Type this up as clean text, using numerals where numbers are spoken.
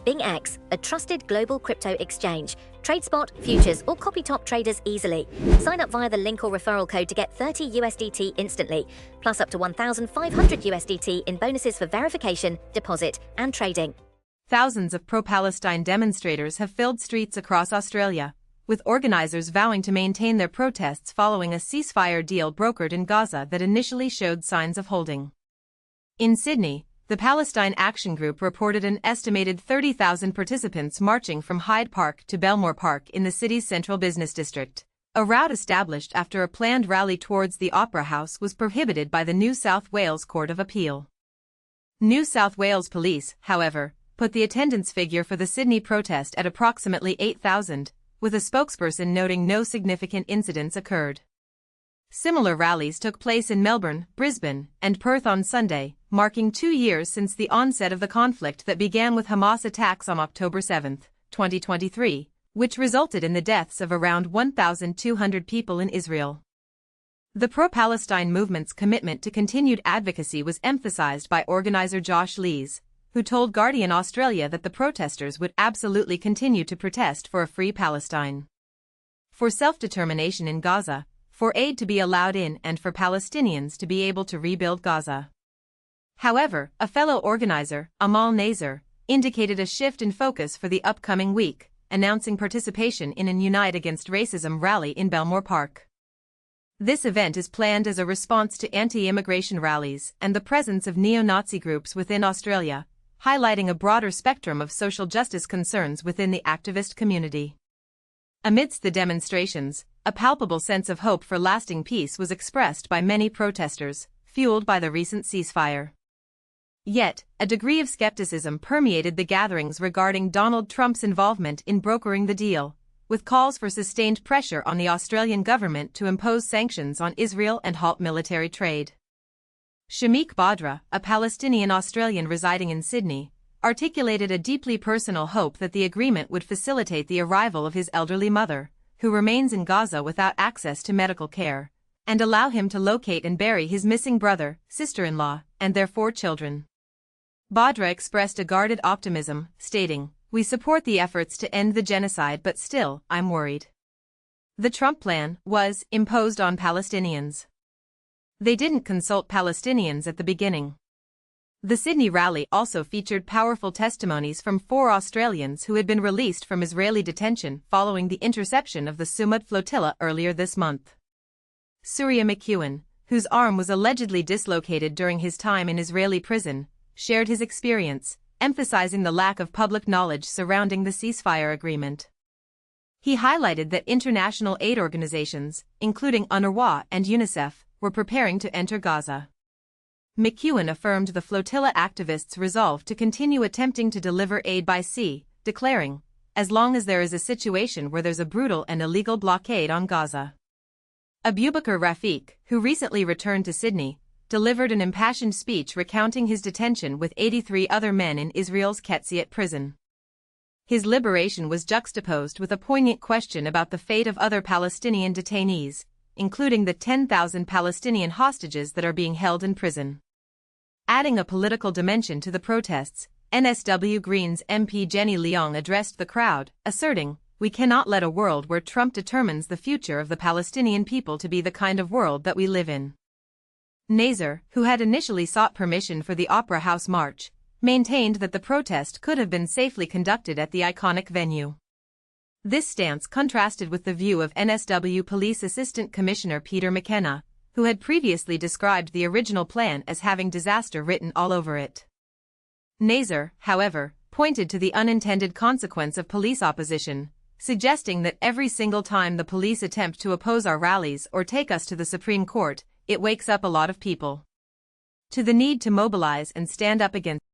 BingX, a trusted global crypto exchange. Trade spot, futures, or copy top traders easily. Sign up via the link or referral code to get 30 USDT instantly, plus up to 1,500 USDT in bonuses for verification, deposit, and trading. Thousands of pro-Palestine demonstrators have filled streets across Australia, with organizers vowing to maintain their protests following a ceasefire deal brokered in Gaza that initially showed signs of holding. In Sydney, the Palestine Action Group reported an estimated 30,000 participants marching from Hyde Park to Belmore Park in the city's central business district. A route established after a planned rally towards the Opera House was prohibited by the New South Wales Court of Appeal. New South Wales Police, however, put the attendance figure for the Sydney protest at approximately 8,000, with a spokesperson noting no significant incidents occurred. Similar rallies took place in Melbourne, Brisbane, and Perth on Sunday, marking 2 years since the onset of the conflict that began with Hamas attacks on October 7, 2023, which resulted in the deaths of around 1,200 people in Israel. The pro-Palestine movement's commitment to continued advocacy was emphasized by organizer Josh Lees, who told Guardian Australia that the protesters would absolutely continue to protest for a free Palestine, for self-determination in Gaza, for aid to be allowed in, and for Palestinians to be able to rebuild Gaza. However, a fellow organizer, Amal Nazer, indicated a shift in focus for the upcoming week, announcing participation in an Unite Against Racism rally in Belmore Park. This event is planned as a response to anti-immigration rallies and the presence of neo-Nazi groups within Australia, highlighting a broader spectrum of social justice concerns within the activist community. Amidst the demonstrations, a palpable sense of hope for lasting peace was expressed by many protesters, fueled by the recent ceasefire. Yet, a degree of skepticism permeated the gatherings regarding Donald Trump's involvement in brokering the deal, with calls for sustained pressure on the Australian government to impose sanctions on Israel and halt military trade. Shamik Badra, a Palestinian Australian residing in Sydney, articulated a deeply personal hope that the agreement would facilitate the arrival of his elderly mother, who remains in Gaza without access to medical care, and allow him to locate and bury his missing brother, sister-in-law, and their 4 children. Badra expressed a guarded optimism, stating, "We support the efforts to end the genocide, but still, I'm worried." The Trump plan was imposed on Palestinians. They didn't consult Palestinians at the beginning. The Sydney rally also featured powerful testimonies from 4 Australians who had been released from Israeli detention following the interception of the Sumud flotilla earlier this month. Surya McEwen, whose arm was allegedly dislocated during his time in Israeli prison, shared his experience, emphasizing the lack of public knowledge surrounding the ceasefire agreement. He highlighted that international aid organizations, including UNRWA and UNICEF, were preparing to enter Gaza. McEwen affirmed the flotilla activists' resolve to continue attempting to deliver aid by sea, declaring, "As long as there is a situation where there's a brutal and illegal blockade on Gaza." Abubakar Rafiq, who recently returned to Sydney, delivered an impassioned speech recounting his detention with 83 other men in Israel's Ketziat prison. His liberation was juxtaposed with a poignant question about the fate of other Palestinian detainees, including the 10,000 Palestinian hostages that are being held in prison. Adding a political dimension to the protests, NSW Greens MP Jenny Leong addressed the crowd, asserting, "We cannot let a world where Trump determines the future of the Palestinian people to be the kind of world that we live in." Nazer, who had initially sought permission for the Opera House march, maintained that the protest could have been safely conducted at the iconic venue. This stance contrasted with the view of NSW Police Assistant Commissioner Peter McKenna, who had previously described the original plan as having disaster written all over it. Nazer, however, pointed to the unintended consequence of police opposition, suggesting that every single time the police attempt to oppose our rallies or take us to the Supreme Court, it wakes up a lot of people to the need to mobilize and stand up against